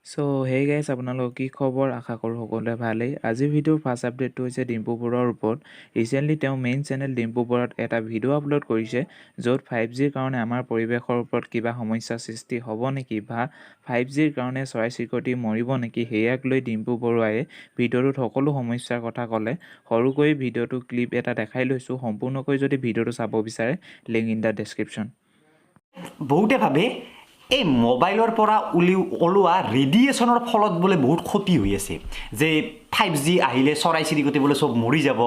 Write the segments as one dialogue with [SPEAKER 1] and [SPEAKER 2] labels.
[SPEAKER 1] so hey guys আপোনালোক কি খবৰ আশা কৰোঁ সকলোৱে ভালেই আজিৰ ভিডিঅ'ৰ ফাৰ্ষ্ট আপডেটটো হৈছে ডিম্পু বৰুৱাৰ ওপৰত ৰিচেণ্টলি তেওঁ মেইন চেনেল ডিম্পু বৰুৱাত এটা ভিডিঅ' আপলোড কৰিছে য'ত 5Gৰ কাৰণে আমাৰ পৰিৱেশৰ ওপৰত কিবা সমস্যাৰ সৃষ্টি হ'ব নেকি বা 5Gৰ কাৰণে চৰাই চিৰিকটি মৰিব নেকি সেয়াক লৈ ডিম্পু বৰুৱাই ভিডিঅ'টোত সকলো সমস্যাৰ কথা ক'লে সৰুকৈ ভিডিঅ'টো ক্লিপ এটা দেখাই লৈছোঁ সম্পূৰ্ণকৈ যদি ভিডিঅ'টো চাব বিচাৰে লিংক ইন দ্য ডেছক্ৰিপশ্যন
[SPEAKER 2] বহুতে ভাবে এই মোবাইলৰ পৰা ওলোৱা ৰেডিয়েশ্যনৰ ফলত বোলে বহুত ক্ষতি হৈ আছে যে 5G আহিলে চৰাই চিৰিকটি বোলে চব মৰি যাব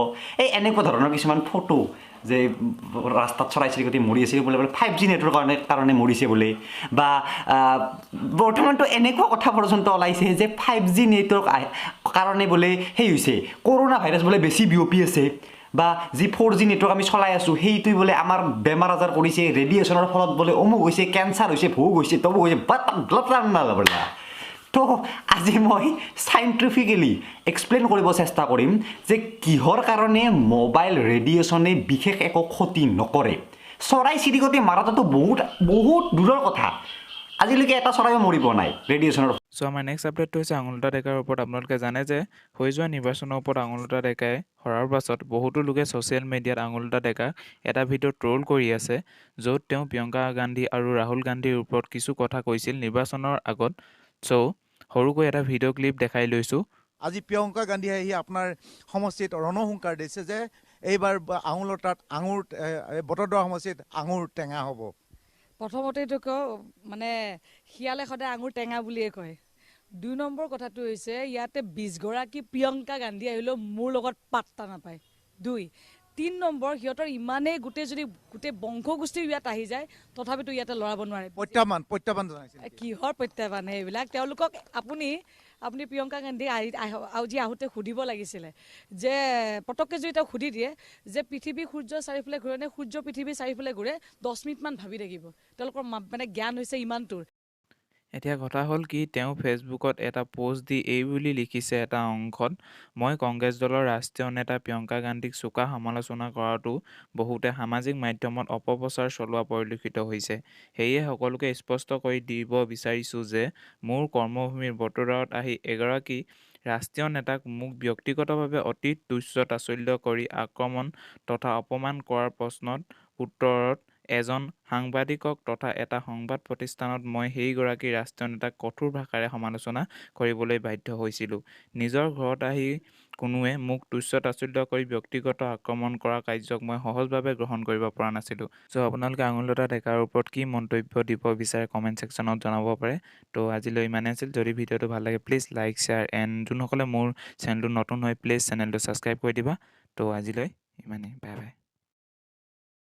[SPEAKER 2] এই এনেকুৱা ধৰণৰ কিছুমান ফটো যে ৰাস্তাত চৰাই চিৰিকটি মৰি আছে বোলে 5G নেটৱৰ্কৰ কাৰণে মৰিছে বোলে বা বৰ্তমানটো এনেকুৱা কথা পৰ্যন্ত ওলাইছে যে 5G নেটৱৰ্ক কাৰণে বোলে সেই হৈছে কৰোনা ভাইৰাছ বোলে বেছি বিয়পি আছে বা যি 4G নেটৱৰ্ক আমি চলাই আছোঁ সেইটোৱে বোলে আমাৰ বেমাৰ আজাৰ কৰিছে ৰেডিয়েশ্যনৰ ফলত বোলে অমুক হৈছে কেঞ্চাৰ হৈছে ভোগ হৈছে তমুক হৈছে বোলা তো আজি মই চাইণ্টিফিকেলি এক্সপ্লেইন কৰিব চেষ্টা কৰিম যে কিহৰ কাৰণে মোবাইল ৰেডিয়েশ্যনে বিশেষ একো ক্ষতি নকৰে চৰাই চিৰিকটি মাৰাটোতো বহুত দূৰৰ কথা আজিলৈকে এটা চৰাইও মৰিব নাই ৰেডিয়েশ্যনৰ
[SPEAKER 1] সো আমাৰ নেক্সট আপডেটটো হৈছে আঙুৰলতা ডেকাৰ ওপৰত আপোনালোকে জানে যে হৈ যোৱা নিৰ্বাচনৰ ওপৰত আঙুৰলতা ডেকাই হৰাৰ পাছত বহুতো লোকে ছ'চিয়েল মিডিয়াত আঙুৰলতা ডেকাক এটা ভিডিঅ' ট্ৰল কৰি আছে য'ত তেওঁ প্ৰিয়ংকা গান্ধী আৰু ৰাহুল গান্ধীৰ ওপৰত কিছু কথা কৈছিল নিৰ্বাচনৰ আগত চ' সৰুকৈ এটা ভিডিঅ' ক্লিপ দেখাই লৈছোঁ
[SPEAKER 3] আজি প্ৰিয়ংকা গান্ধী আহি আপোনাৰ সমষ্টিত ৰণসংকাৰ দিছে যে এইবাৰ আঙুৰলতাত বটদ্ৰৱা সমষ্টিত আঙুৰ টেঙা হ'ব
[SPEAKER 4] প্ৰথমতেতো মানে শিয়ালে সদায় আঙুৰ টেঙা বুলিয়ে কয় 2 নম্বৰ কথাটো হৈছে ইয়াতে 20 গৰাকী প্ৰিয়ংকা গান্ধী আহিলেও মোৰ লগত পাত্তা নাপায় 3 নম্বৰ সিহঁতৰ ইমানেই গোটেই বংশগোষ্ঠীৰ ইয়াত আহি যায় তথাপিতো ইয়াতে লৰাব নোৱাৰে
[SPEAKER 3] প্ৰত্যাহ্বান জনাইছে
[SPEAKER 4] কিহৰ প্ৰত্যাহ্বান এইবিলাক তেওঁলোকক আপুনি প্ৰিয়ংকা গান্ধী আজি আহোঁতে সুধিব লাগিছিলে যে পটককৈ যদি তেওঁক সুধি দিয়ে যে পৃথিৱী সূৰ্যৰ চাৰিওফালে ঘূৰে নে সূৰ্য পৃথিৱীৰ চাৰিওফালে ঘূৰে 10 মিনিটমান ভাবি থাকিব তেওঁলোকৰ মানে জ্ঞান হৈছে ইমানটোৰ
[SPEAKER 1] এতিয়া কথা হ'ল কি তেওঁ ফেচবুকত এটা পোষ্ট দি এই বুলি লিখিছে এটা অংশত মই কংগ্ৰেছ দলৰ ৰাষ্ট্ৰীয় নেতা প্ৰিয়ংকা গান্ধীক চোকা সমালোচনা কৰাটো বহুতে সামাজিক মাধ্যমত অপপ্ৰচাৰ চলোৱা পৰিলক্ষিত হৈছে সেয়ে সকলোকে স্পষ্ট কৰি দিব বিচাৰিছোঁ যে মোৰ কৰ্মভূমিৰ বটদ্ৰৱাত আহি এগৰাকী ৰাষ্ট্ৰীয় নেতাক মোক ব্যক্তিগতভাৱে অতি তুচ্ছ তাচ্ছিল্য কৰি আক্ৰমণ তথা অপমান কৰাৰ প্ৰশ্নত উত্তৰত এজন সাংবাদিকক তথা এটা সংবাদ প্ৰতিষ্ঠানত মই সেইগৰাকী ৰাষ্ট্ৰীয় নেতাক কঠোৰ ভাষাৰে সমালোচনা কৰিবলৈ বাধ্য হৈছিলোঁ নিজৰ ঘৰত আহি কোনোৱে মোক তুচ্ছ তাচ্ছিল্য কৰি ব্যক্তিগত আক্ৰমণ কৰা কাৰ্যক মই সহজভাৱে গ্ৰহণ কৰিব পৰা নাছিলোঁ চ' আপোনালোকে আঙুৰলতা ডেকাৰ ওপৰত কি মন্তব্য দিব বিচাৰে কমেণ্ট ছেকশ্যনত জনাব পাৰে তো আজিলৈ ইমানেই আছিল যদি ভিডিঅ'টো ভাল লাগে প্লিজ লাইক শ্বেয়াৰ এণ্ড যোনসকলে মোৰ চেনেলটো নতুন হয় প্লিজ চেনেলটো ছাবস্ক্ৰাইব কৰি দিবা তো আজিলৈ ইমানেই বাই বাই